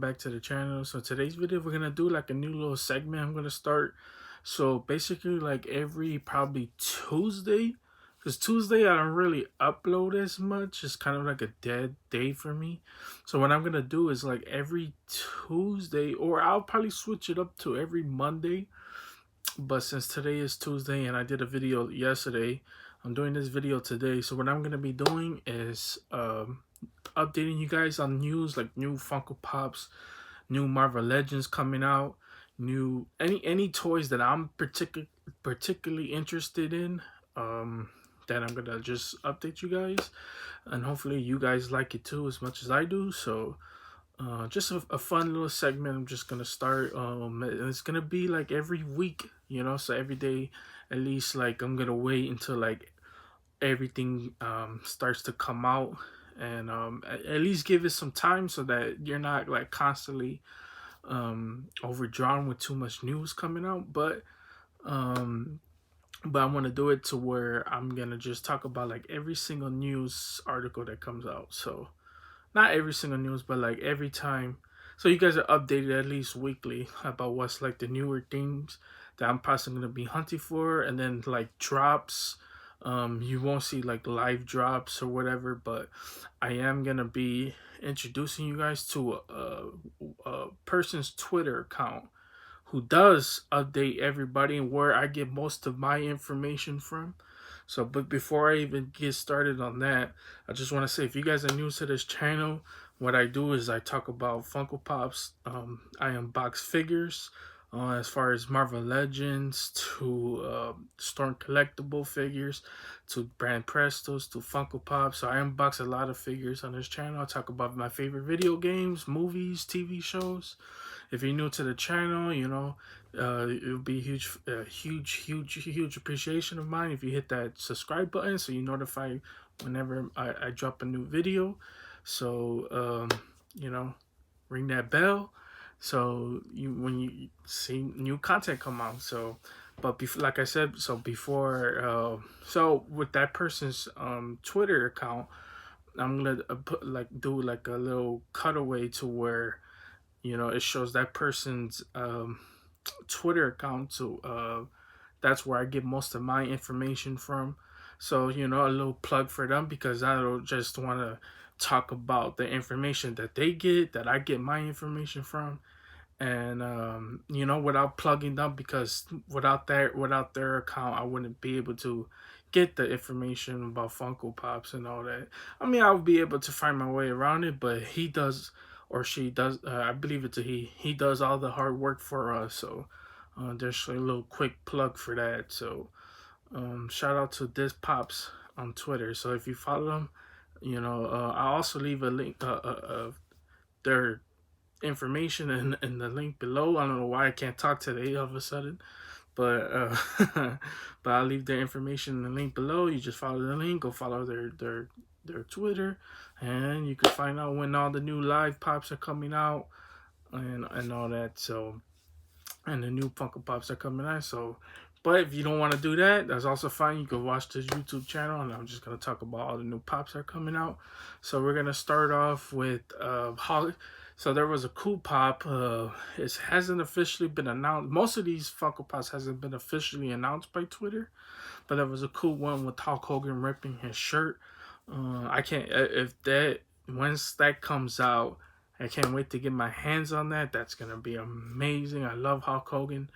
back to the channel. So today's video we're gonna do like a new little segment I'm gonna start. So basically like every probably Tuesday, because Tuesday I don't really upload as much. It's kind of like a dead day for me. So what I'm gonna do is like every Tuesday, or I'll probably switch it up to every Monday. But since today is Tuesday and I did a video yesterday, I'm doing this video today. So what I'm gonna be doing is updating you guys on news, like new Funko Pops, new Marvel Legends coming out, new any toys that I'm particularly interested in. That I'm gonna just update you guys, and hopefully you guys like it too as much as I do. So just a fun little segment I'm just gonna start. It's gonna be like every week, you know, so every day at least. Like I'm gonna wait until like everything starts to come out, and at least give it some time so that you're not like constantly overdrawn with too much news coming out. But I want to do it to where I'm gonna just talk about like every single news article that comes out. So not every single news, but like every time, so you guys are updated at least weekly about what's like the newer things that I'm possibly gonna be hunting for. And then like drops, you won't see like live drops or whatever, but I am gonna be introducing you guys to a person's Twitter account who does update everybody and where I get most of my information from. So, but before I even get started on that, I just want to say, if you guys are new to this channel, what I do is I talk about Funko Pops. I unbox figures, as far as Marvel Legends to Storm collectible figures, to Brand Prestos, to Funko Pop. So I unbox a lot of figures on this channel. I talk about my favorite video games, movies, TV shows. If you're new to the channel, you know, it'll be huge appreciation of mine if you hit that subscribe button so you notify whenever I drop a new video. So you know, ring that bell so when you see new content come out. So but before, like I said, so before so with that person's Twitter account, I'm gonna do like a little cutaway to where, you know, it shows that person's Twitter account. So that's where I get most of my information from. So, you know, a little plug for them, because I don't just want to talk about the information that they get, that I get my information from. And you know, without plugging them, because without their account I wouldn't be able to get the information about Funko Pops and all that. I mean, I would be able to find my way around it, but he does, or she does, I believe it's a he does all the hard work for us. So there's a little quick plug for that. So shout out to This Pops on Twitter. So if you follow them, you know, I'll also leave a link their information in the link below. I don't know why I can't talk today all of a sudden, but but I'll leave their information in the link below. You just follow the link, go follow their Twitter, and you can find out when all the new live pops are coming out and all that. So, and the new Funko Pops are coming out. So, but if you don't want to do that, that's also fine. You can watch this YouTube channel, and I'm just gonna talk about all the new pops that are coming out. So we're gonna start off with So there was a cool pop. It hasn't officially been announced. Most of these Funko Pops hasn't been officially announced by Twitter, but there was a cool one with Hulk Hogan ripping his shirt. I can't, once that comes out, I can't wait to get my hands on that. That's gonna be amazing. I love Hulk Hogan.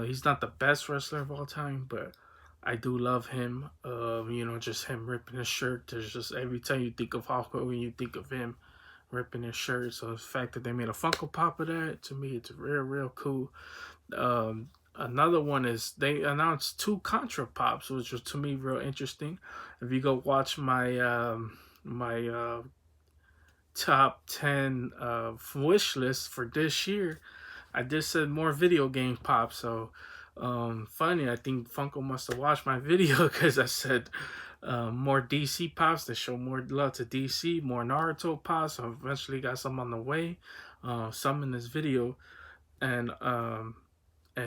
He's not the best wrestler of all time, but I do love him. You know, just him ripping his shirt. There's just, every time you think of Hulk Hogan, you think of him ripping his shirt. So the fact that they made a Funko Pop of that, to me, it's real cool. Another one is they announced 2 Contra Pops, which was to me real interesting. If you go watch my my top 10 wish list for this year, I just said more video game pops. So funny, I think Funko must have watched my video, because I said more DC pops. They show more love to DC, more Naruto pops. So eventually got some on the way, some in this video, and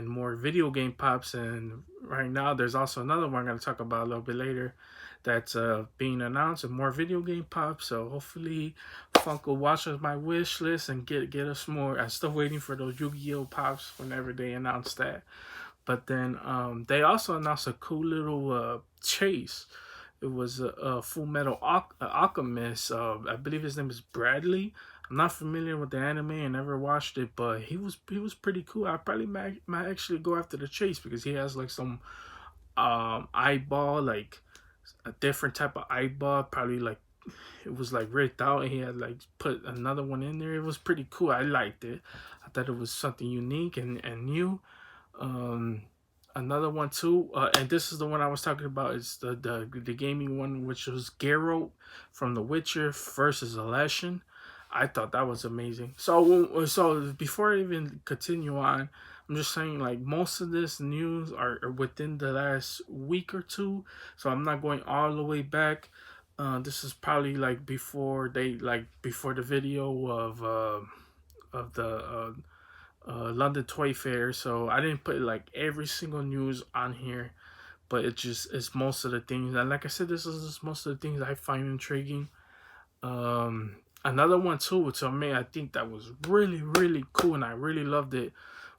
more video game pops. And right now there's also another one I'm going to talk about a little bit later that's being announced, and more video game pops. So hopefully Funko, watch my wish list and get us more. I'm still waiting for those Yu-Gi-Oh pops whenever they announce that. But then they also announced a cool little chase. It was a Full Metal Alchemist. I believe his name is Bradley. I'm not familiar with the anime and never watched it, but he was pretty cool. I probably might actually go after the chase because he has like some eyeball, like a different type of eyeball, probably like it was like ripped out and he had like put another one in there. It was pretty cool. I liked it. I thought it was something unique and new. um Another one too, and this is the one I was talking about. It's the gaming one, which was Geralt from The Witcher versus Election. I thought that was amazing. So before I even continue on, I'm just saying like most of this news are within the last week or two, so I'm not going all the way back. This is probably like before the video of the London Toy Fair. So I didn't put like every single news on here, but it's most of the things. And like I said, this is just most of the things I find intriguing. Another one too, which I think that was really cool, and I really loved it,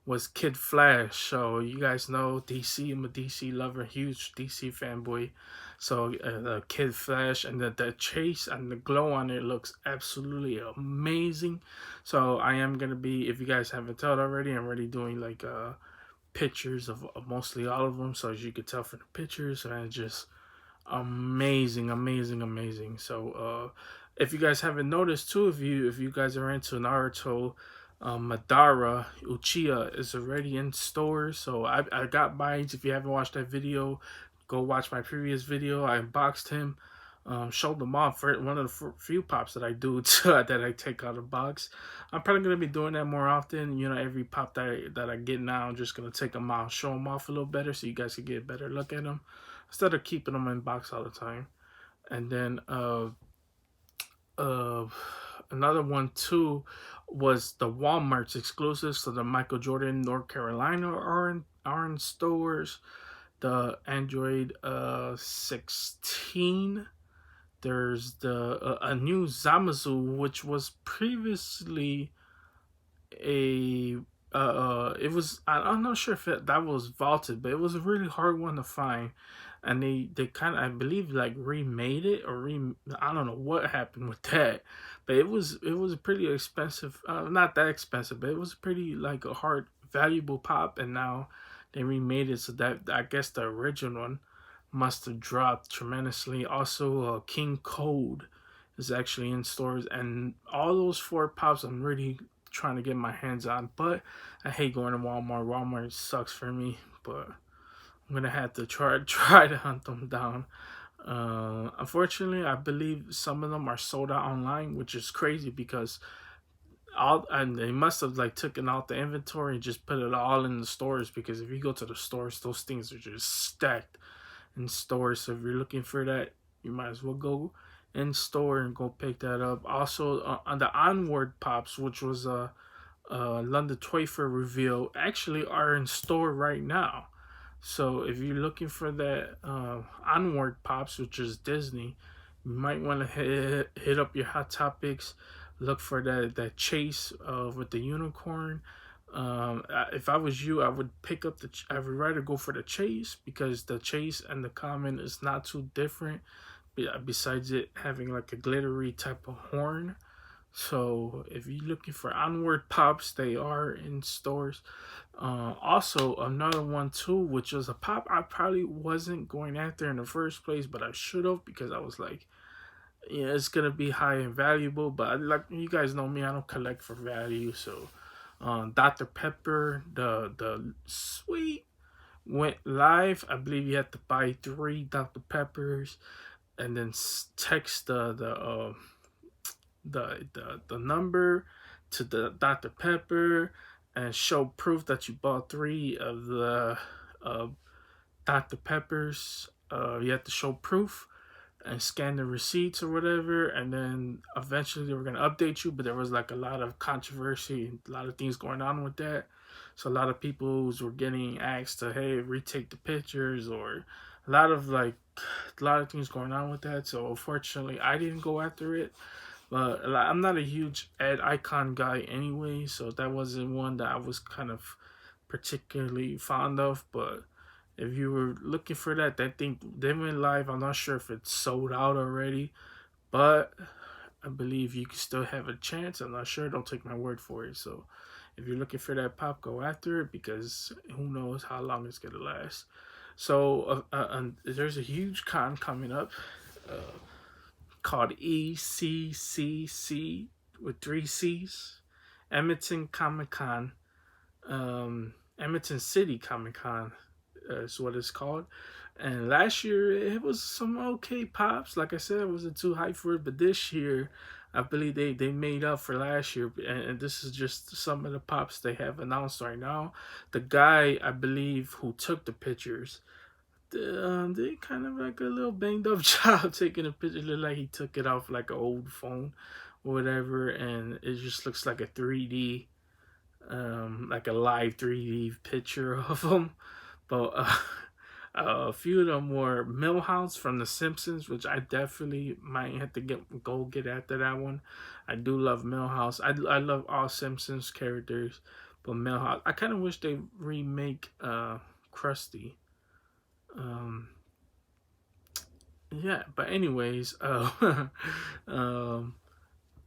was Kid Flash. So you guys know DC. I'm a DC lover, huge DC fanboy. So the Kid Flash and the chase and the glow on it looks absolutely amazing. So I am gonna be, if you guys haven't told already, I'm already doing like pictures of mostly all of them. So as you could tell from the pictures, and just amazing. So if you guys haven't noticed too, if you guys are into Naruto, Madara Uchiha is already in stores. So I got mine. If you haven't watched that video, go watch my previous video. I unboxed him, showed them off for one of the few pops that I do that I take out of the box. I'm probably gonna be doing that more often. You know, every pop that I get now, I'm just gonna take them out, show them off a little better, so you guys can get a better look at them instead of keeping them in box all the time. And then uh another one too was the Walmart's exclusives. So the Michael Jordan North Carolina are in stores. The Android 16. There's the a new Zamazu, which was previously a it was, I'm not sure if that was vaulted, but it was a really hard one to find. And they kind of, I believe, like remade it, I don't know what happened with that, but it was a pretty expensive, not that expensive, but it was pretty like a hard valuable pop, and now they remade it, so that I guess the original one must have dropped tremendously. Also, King Code is actually in stores, and all those four pops I'm really trying to get my hands on, but I hate going to Walmart. Walmart sucks for me, but I'm gonna have to try to hunt them down. Unfortunately, I believe some of them are sold out online, which is crazy because and they must have like taken out the inventory and just put it all in the stores, because if you go to the stores, those things are just stacked in stores. So if you're looking for that, you might as well go in store and go pick that up. Also, on the Onward Pops, which was a London Toy Fair reveal, actually are in store right now. So if you're looking for that Onward Pops, which is Disney, you might want to hit up your Hot Topics. Look for that chase with the unicorn. If I was you, I would I would rather go for the chase, because the chase and the common is not too different. Besides it having like a glittery type of horn. So if you're looking for Onward Pops, they are in stores. Also, another one too, which was a pop I probably wasn't going after in the first place, but I should have, because I was like, yeah, it's gonna be high and valuable. But like you guys know me, I don't collect for value. So, Dr. Pepper, the sweet went live. I believe you had to buy 3 Dr. Peppers, and then text the number to the Dr. Pepper, and show proof that you bought 3 of the uh, Dr. Peppers. You have to show proof and scan the receipts or whatever, and then eventually they were gonna update you. But there was like a lot of controversy, a lot of things going on with that. So a lot of people were getting asked to, hey, retake the pictures, or a lot of things going on with that. So unfortunately, I didn't go after it. But like, I'm not a huge ad icon guy anyway, so that wasn't one that I was kind of particularly fond of. But if you were looking for that, that thing they went live. I'm not sure if it's sold out already, but I believe you can still have a chance. I'm not sure. Don't take my word for it. So if you're looking for that pop, go after it because who knows how long it's gonna last. So there's a huge con coming up called ECCC with three C's, Edmonton Comic Con, Edmonton City Comic Con is what it's called. And last year it was some okay pops. Like I said, I wasn't too hyped for it, but this year I believe they made up for last year. And this is just some of the pops they have announced right now. The guy I believe who took the pictures, they kind of like a little banged up job taking a picture. Look like he took it off like an old phone or whatever, and it just looks like a 3D, like a live 3D picture of him. But a few of them were Millhouse from The Simpsons, which I definitely might have to get after that one. I do love Millhouse. I love all Simpsons characters, but Millhouse. I kind of wish they remake Krusty. Um, yeah, but anyways, um,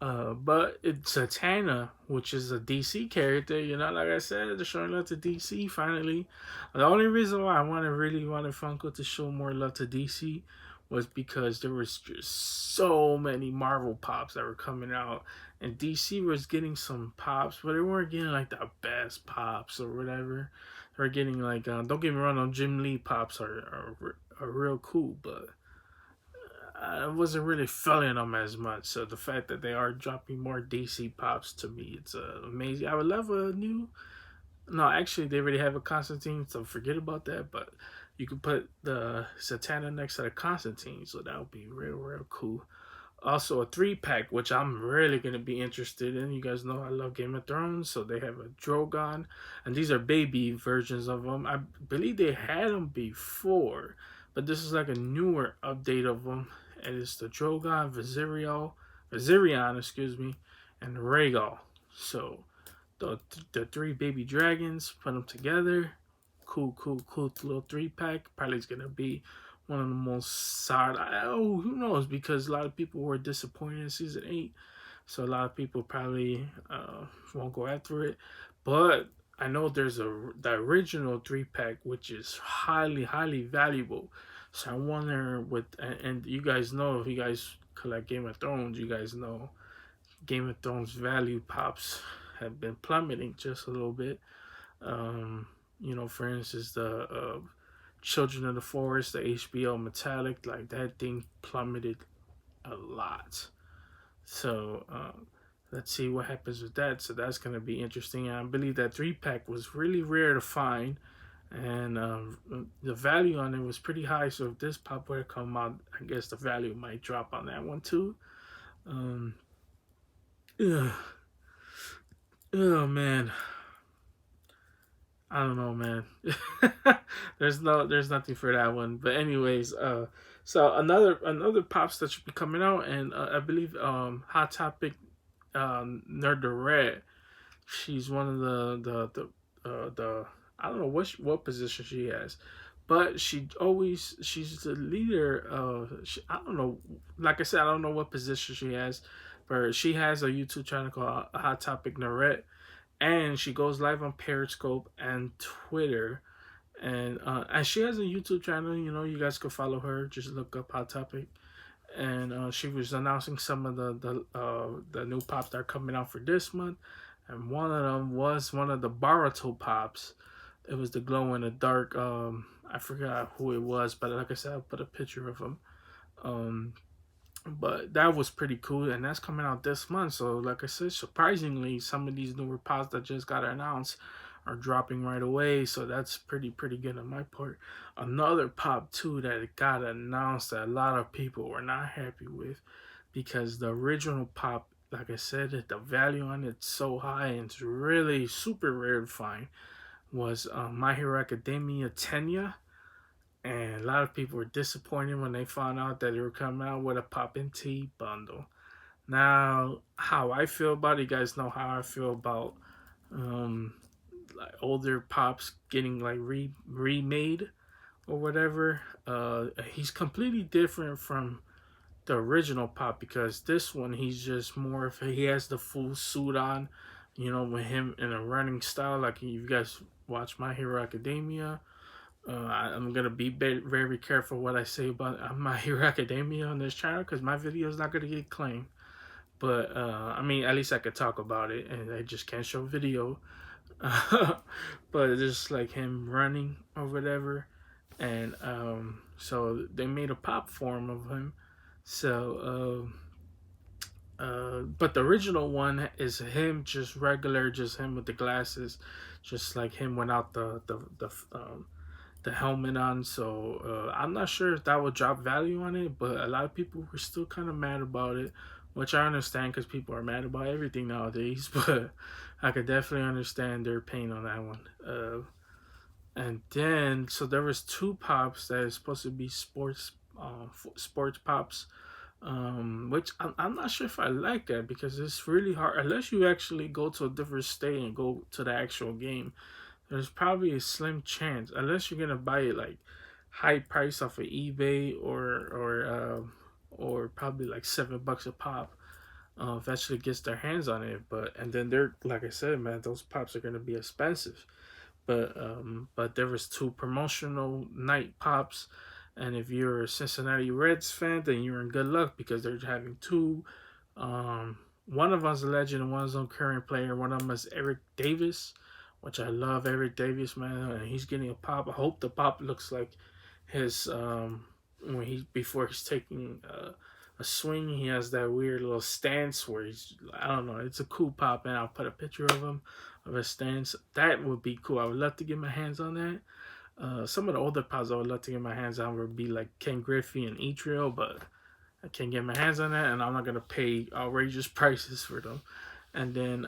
but it's Zatanna, which is a DC character. You know, like I said, they're showing love to DC finally. The only reason why I really wanted Funko to show more love to DC was because there was just so many Marvel pops that were coming out, and DC was getting some pops, but they weren't getting like the best pops or whatever. They were getting like, don't get me wrong, no Jim Lee pops are real cool, but I wasn't really feeling them as much. So the fact that they are dropping more DC pops to me, it's amazing. I would love a new. No, actually, they already have a Constantine, so forget about that. But you could put the Zatanna next to the Constantine, so that would be real cool. Also, a 3-pack, which I'm really gonna be interested in. You guys know I love Game of Thrones, so they have a Drogon, and these are baby versions of them. I believe they had them before, but this is like a newer update of them, and it's the Drogon, Viserion, excuse me, and Rhaegal. So the three baby dragons, put them together. Cool little 3-pack. Probably is gonna be one of the most sought. Oh, who knows? Because a lot of people were disappointed in season 8, so a lot of people probably won't go after it. But I know there's the original 3-pack, which is highly valuable. So I wonder and you guys know, if you guys collect Game of Thrones, you guys know Game of Thrones value pops have been plummeting just a little bit. Um, you know, for instance, the Children of the Forest, the HBO Metallic, like that thing plummeted a lot. So let's see what happens with that. So that's going to be interesting. And I believe that 3-pack was really rare to find, and the value on it was pretty high. So if this pop were to come out, I guess the value might drop on that one too. Um, ugh. Oh man, I don't know, man. There's nothing for that one. But anyways, so another pops that should be coming out, and I believe Hot Topic, Nerd she's one of the I don't know what position she has, but she's the leader. I don't know. Like I said, I don't know what position she has, but she has a YouTube channel called Hot Topic Nerd, and she goes live on Periscope and Twitter, and she has a YouTube channel. You know, you guys could follow her. Just look up Hot Topic, and she was announcing some of the new pops that are coming out for this month, and one of them was one of the Baruto pops. It was the glow in the dark. I forgot who it was, but like I said, I'll put a picture of him. Um, but that was pretty cool, and that's coming out this month. So like I said, surprisingly, some of these newer pods that just got announced are dropping right away, so that's pretty good on my part. Another pop too that got announced that a lot of people were not happy with, because the original pop, like I said, the value on it's so high and it's really super rare to find, was My Hero Academia Tenya. And a lot of people were disappointed when they found out that they were coming out with a Pop and Tea bundle. Now, how I feel about it, you guys know how I feel about um, like older pops getting like remade or whatever. He's completely different from the original pop because this one he's just more of he has the full suit on, you know, with him in a running style. Like you guys watch My Hero Academia. I'm gonna be very careful what I say about My Hero Academia on this channel because my video is not gonna get claimed. But I mean, at least I could talk about it, and I just can't show video. But it's just like him running or whatever, and so they made a pop form of him. So, but the original one is him just regular, just him with the glasses, just like him without the helmet on. So I'm not sure if that would drop value on it, but a lot of people were still kind of mad about it, which I understand because people are mad about everything nowadays. But I could definitely understand their pain on that one. And then so there was two pops that is supposed to be sports pops, which I'm not sure if I like that because it's really hard unless you actually go to a different state and go to the actual game. There's probably a slim chance unless you're gonna buy it like high price off of eBay or probably like $7 a pop. Eventually gets their hands on it, but and then they're like I said, man, those pops are gonna be expensive. But there was two promotional night pops, and if you're a Cincinnati Reds fan, then you're in good luck because they're having two. One of them's a legend, and one's a current player. One of them is Eric Davis, which I love Eric Davis, man, and he's getting a pop. I hope the pop looks like his when he before he's taking a swing. He has that weird little stance where he's I don't know. It's a cool pop, and I'll put a picture of him of his stance. That would be cool. I would love to get my hands on that. Some of the older pops I would love to get my hands on would be like Ken Griffey and Etrill, but I can't get my hands on that, and I'm not gonna pay outrageous prices for them. And then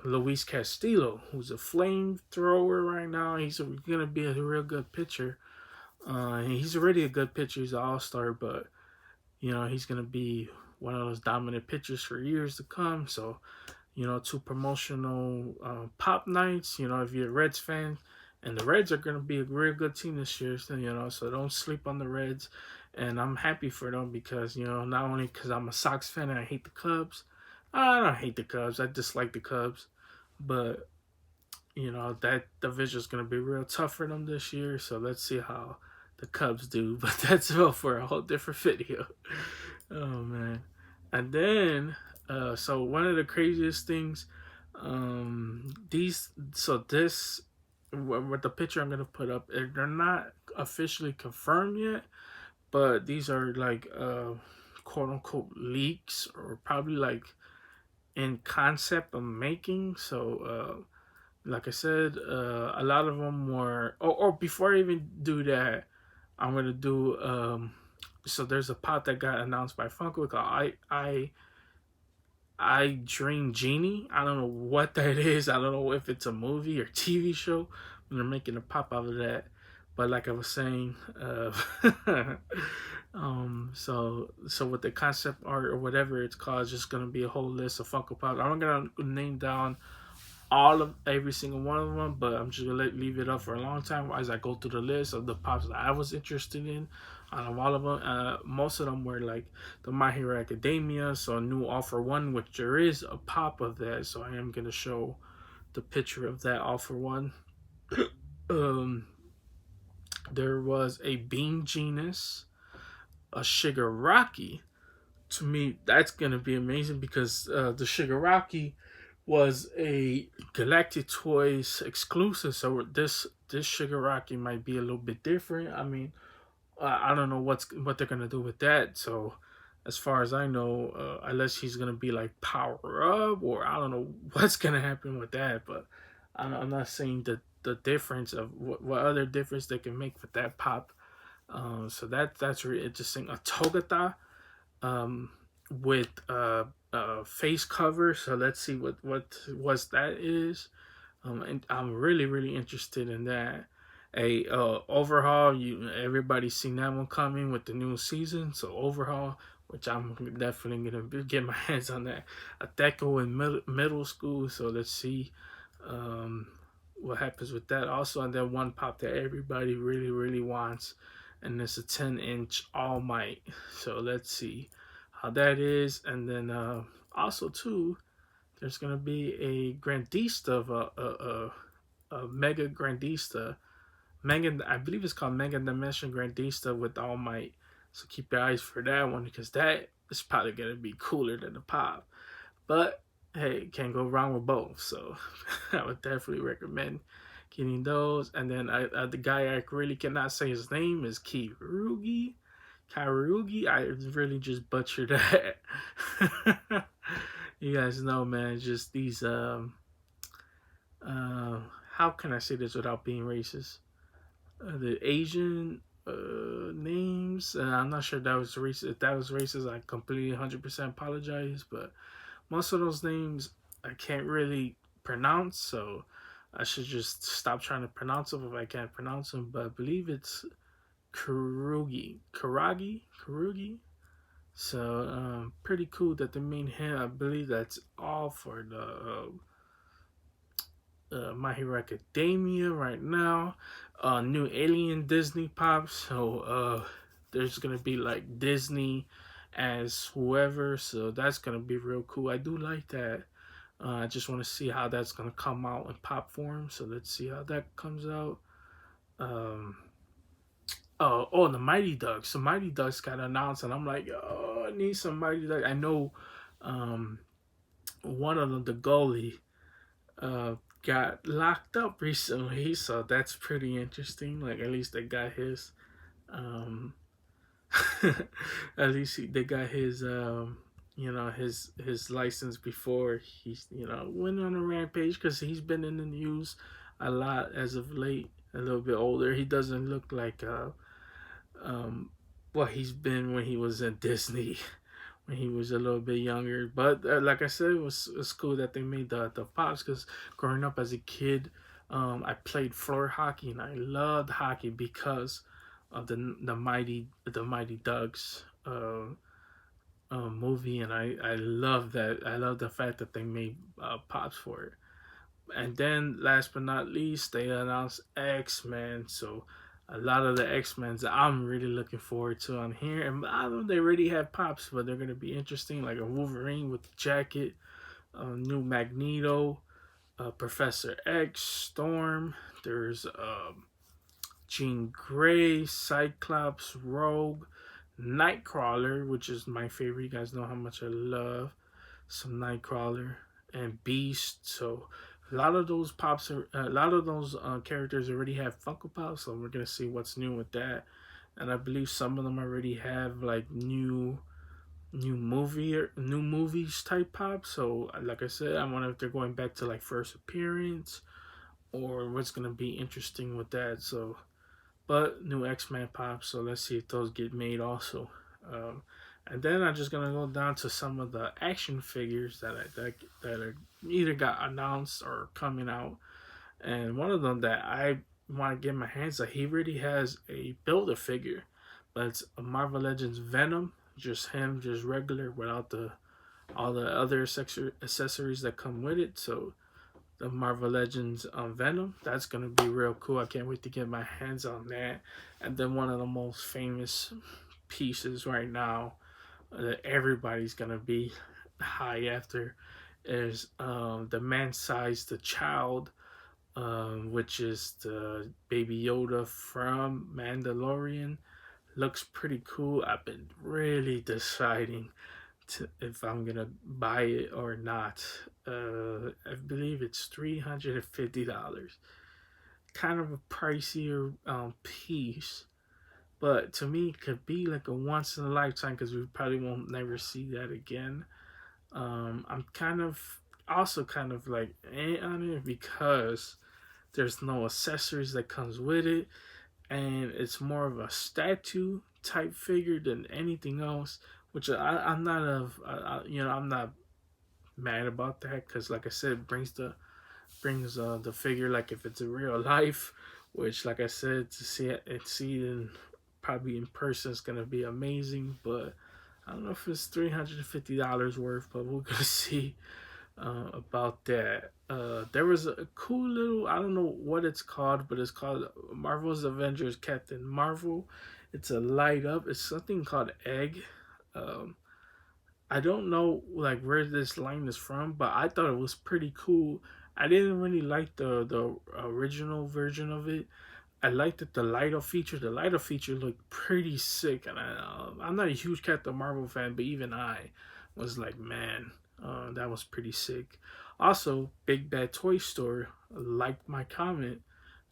Luis Castillo, who's a flamethrower right now. He's gonna be a real good pitcher. He's already a good pitcher. He's an all-star, but you know he's gonna be one of those dominant pitchers for years to come. So, you know, two promotional pop nights. You know, if you're a Reds fan, and the Reds are gonna be a real good team this year. So, you know, so don't sleep on the Reds. And I'm happy for them because you know not only because I'm a Sox fan and I hate the Cubs. I don't hate the Cubs. I dislike the Cubs, but you know that division is going to be real tough for them this year. So let's see how the Cubs do. But that's all for a whole different video. Oh man! And then, so one of the craziest things, these so this with the picture I'm gonna put up, they're not officially confirmed yet, but these are like quote unquote leaks or probably like in concept of making. So, like I said, a lot of them were. Or before I even do that, I'm gonna do. So there's a pot that got announced by Funko called I Dream Genie. I don't know what that is. I don't know if it's a movie or TV show. They're making a pop out of that. But like I was saying, so with the concept art or whatever it's called, it's just gonna be a whole list of Funko Pops. I'm not gonna name down all of every single one of them, but I'm just gonna leave it up for a long time as I go through the list of the pops that I was interested in. Out of all of them, most of them were like the My Hero Academia, so a new offer one, which there is a pop of that. So I am gonna show the picture of that offer one. um, there was a Bean Genus, a Shigaraki. To me, that's gonna be amazing because the Shigaraki was a Galactic Toys exclusive, so this Shigaraki might be a little bit different. I mean, I don't know what they're gonna do with that. So, as far as I know, unless he's gonna be like power up, or I don't know what's gonna happen with that. But I'm not saying the difference of what other difference they can make with that pop. So that's really interesting. A Togata um, with face cover. So let's see what that is. And I'm really interested in that. A overhaul. Everybody's seen that one coming with the new season. So overhaul which I'm definitely gonna get my hands on that. A Deco in middle school, so let's see um, what happens with that. Also, and then one pop that everybody really wants, and it's a 10-inch All Might. So let's see how that is, and then also too, there's gonna be a Grandista of a Mega Grandista Megan, I believe it's called Mega Dimension Grandista with All Might. So keep your eyes for that one because that is probably gonna be cooler than the pop. But hey, can't go wrong with both. So I would definitely recommend getting those. And then the guy I really cannot say his name is Kirugi. Karugi. I really just butchered that. You guys know, man. Just these uh, how can I say this without being racist? The Asian names. I'm not sure if that was racist. If that was racist, I completely 100% apologize. But most of those names I can't really pronounce, so I should just stop trying to pronounce them if I can't pronounce them. But I believe it's Karugi. So pretty cool that they made him. I believe that's all for the My Hero Academia right now. New Alien Disney Pop. So there's gonna be like Disney as whoever. So that's gonna be real cool. I do like that. I just want to see how that's gonna come out in pop form. So let's see how that comes out. Um, oh, and the Mighty Ducks. So Mighty Ducks got announced, and I'm like, oh, I need some Mighty Ducks. I know um, one of them, the goalie, uh, got locked up recently, so that's pretty interesting. Like at least they got his, um, at least they got his, his license before he's went on a rampage because he's been in the news a lot as of late. A little bit older, he doesn't look like um, what he's been when he was in Disney. When he was a little bit younger. But like I said, it was cool that they made the pops because growing up as a kid, I played floor hockey and I loved hockey because of the Mighty Ducks movie, and I love that. I love the fact that they made pops for it. And then last but not least, they announced X-Men. So a lot of the X-Men's that I'm really looking forward to on here. And I know they already have pops, but they're gonna be interesting, like a Wolverine with the jacket, new Magneto, Professor X, Storm. There's Jean Grey, Cyclops, Rogue, Nightcrawler, which is my favorite. You guys know how much I love some Nightcrawler and Beast. So a lot of those characters already have Funko Pops. So we're gonna see what's new with that. And I believe some of them already have like new movies type pops. So like I said, I wonder if they're going back to like first appearance or what's gonna be interesting with that. So but new X-Men Pops. So let's see if those get made also. Um, and then I'm just gonna go down to some of the action figures that are either got announced or coming out. And one of them that I want to get my hands on, he really has a build a figure, but it's a Marvel Legends Venom, just him, just regular without the all the other accessories that come with it. So the Marvel Legends Venom. That's gonna be real cool. I can't wait to get my hands on that. And then one of the most famous pieces right now that everybody's gonna be high after is the man-sized the child, which is the Baby Yoda from Mandalorian. Looks pretty cool. I've been really deciding if I'm gonna buy it or not. I believe it's $350. Kind of a pricier piece, but to me, it could be like a once in a lifetime because we probably won't never see that again. I'm kind of like on it because there's no accessories that comes with it, and it's more of a statue type figure than anything else. Which I'm not I'm not mad about that because, like I said, it brings the figure like if it's a real life. Which, like I said, to see it in probably in person is gonna be amazing. But I don't know if it's $350 worth, but we're gonna see about that. There was a cool little, I don't know what it's called, but it's called Marvel's Avengers Captain Marvel. It's a light up. It's something called Egg. Um, I don't know like where this line is from, but I thought it was pretty cool. I didn't really like the original version of it. I liked that the light up feature. The light up feature looked pretty sick, and I'm not a huge Captain Marvel fan, but even I was like, man, that was pretty sick. Also, Big Bad Toy Store liked my comment.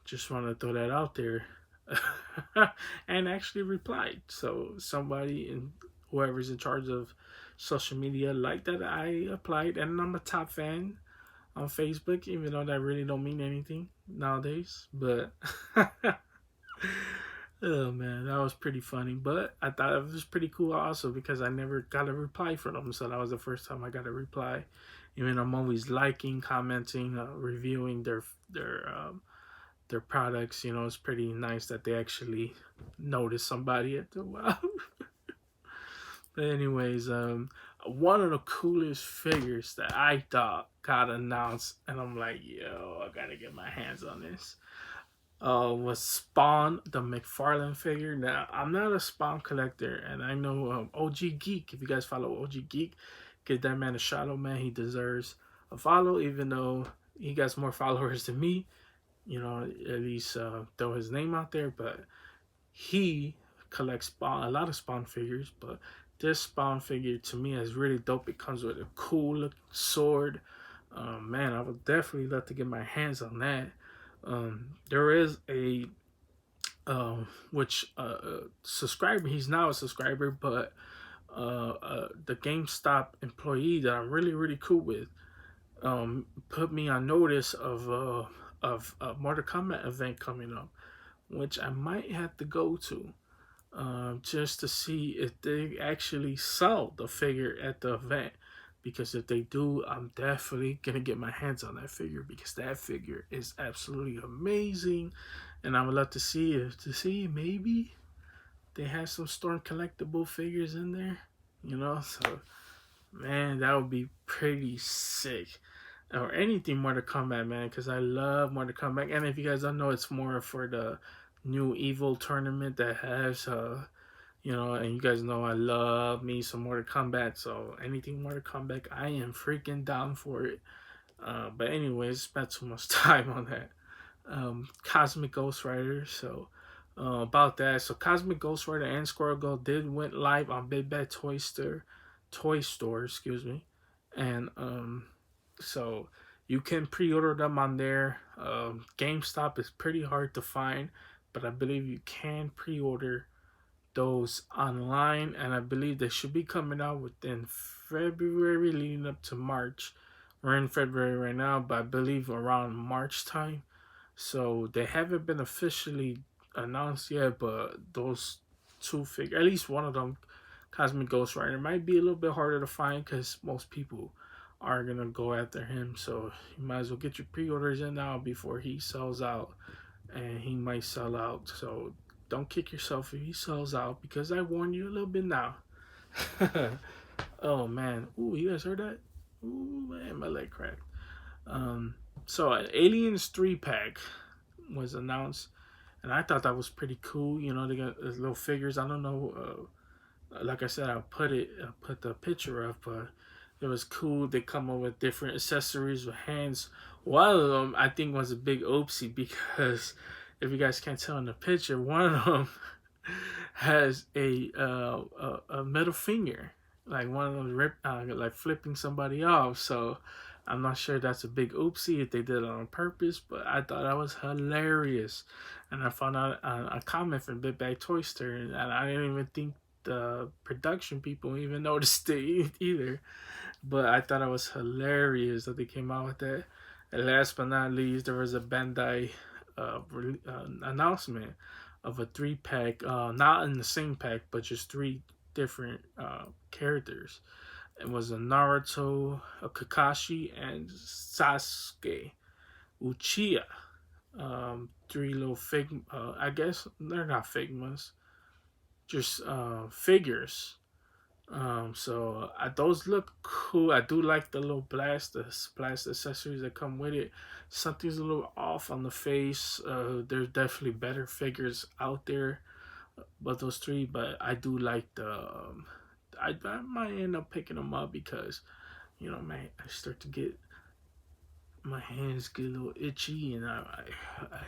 Just want to throw that out there, and actually replied. So somebody in whoever's in charge of social media liked that I applied, and I'm a top fan on Facebook, even though that really don't mean anything nowadays. But oh man, that was pretty funny. But I thought it was pretty cool also because I never got a reply from them, so that was the first time I got a reply. Even I'm always liking, commenting, reviewing their products. You know, it's pretty nice that they actually notice somebody at the wow. But anyways, one of the coolest figures that I thought got announced, and I'm like, yo, I gotta get my hands on this. Was Spawn, the McFarlane figure. Now, I'm not a Spawn collector, and I know OG Geek. If you guys follow OG Geek, give that man a shout out, man. He deserves a follow, even though he got more followers than me. You know, at least throw his name out there. But he collects Spawn, a lot of Spawn figures, but this Spawn figure to me is really dope. It comes with a cool looking sword. Man, I would definitely love to get my hands on that. There is a which subscriber. He's now a subscriber, but the GameStop employee that I'm really cool with put me on notice of a Mortal Kombat event coming up, which I might have to go to just to see if they actually sell the figure at the event. Because if they do, I'm definitely gonna get my hands on that figure because that figure is absolutely amazing, and I would love to see maybe they have some Storm collectible figures in there, you know. So man, that would be pretty sick. Or anything Mortal Kombat, man, because I love Mortal Kombat. And if you guys don't know, it's more for the new Evil tournament that has, you know, and you guys know I love me some Mortal Kombat. So anything Mortal Kombat, I am freaking down for it. But anyways, spent too much time on that. Cosmic Ghost Rider. So about that. So Cosmic Ghost Rider and Squirrel Girl did went live on Big Bad Toy Store, excuse me, and so you can pre-order them on there. GameStop is pretty hard to find, but I believe you can pre-order those online, and I believe they should be coming out within February, leading up to March. We're in February right now, but I believe around March time. So they haven't been officially announced yet, but those two figures, at least one of them, Cosmic Ghost Rider, might be a little bit harder to find because most people are gonna go after him. So you might as well get your pre-orders in now before he sells out, and he might sell out. So don't kick yourself if he sells out because I warned you a little bit now. Oh man, ooh, you guys heard that? Ooh man, my leg cracked. Um, so Aliens 3 pack was announced, and I thought that was pretty cool. You know, they got little figures. I don't know. Like I said, I put the picture up, but it was cool. They come up with different accessories with hands. One of them I think was a big oopsie because if you guys can't tell in the picture, one of them has a middle finger, like one of those like flipping somebody off. So I'm not sure that's a big oopsie if they did it on purpose, but I thought that was hilarious. And I found out a comment from Big Bag Toyster, and I didn't even think the production people even noticed it either. But I thought it was hilarious that they came out with that. And last but not least, there was a Bandai announcement of a 3 pack, not in the same pack, but just three different characters. It was a Naruto, a Kakashi, and Sasuke Uchiha. Three little I guess they're not figmas, just figures So those look cool. I do like the little blast accessories that come with it. Something's a little off on the face. There's definitely better figures out there, but those three. But I do like the. I might end up picking them up because man, I start to get my hands get a little itchy, and I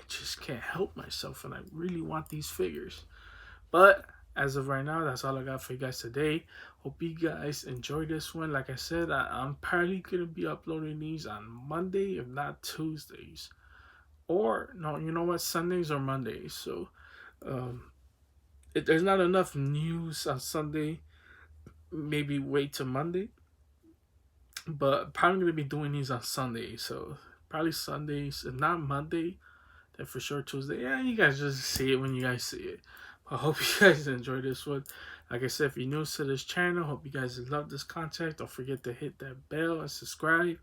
just can't help myself, and I really want these figures. But as of right now, that's all I got for you guys today. Hope you guys enjoy this one. Like I said, I'm probably gonna be uploading these on Monday, if not Tuesdays, or no, you know what, Sundays or Mondays. So, um, if there's not enough news on Sunday, maybe wait till Monday. But probably gonna be doing these on Sunday. So probably Sundays, if not Monday, then for sure Tuesday. Yeah, you guys just see it when you guys see it. I hope you guys enjoyed this one. Like I said, if you're new to this channel, hope you guys love this content. Don't forget to hit that bell and subscribe.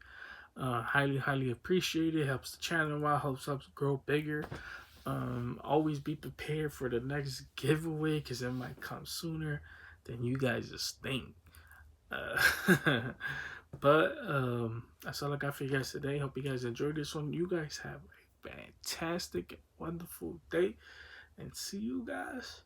Highly appreciate it. Helps the channel out, helps us grow bigger. Always be prepared for the next giveaway because it might come sooner than you guys just think. Uh, but that's all I got for you guys today. Hope you guys enjoyed this one. You guys have a fantastic, wonderful day, and see you guys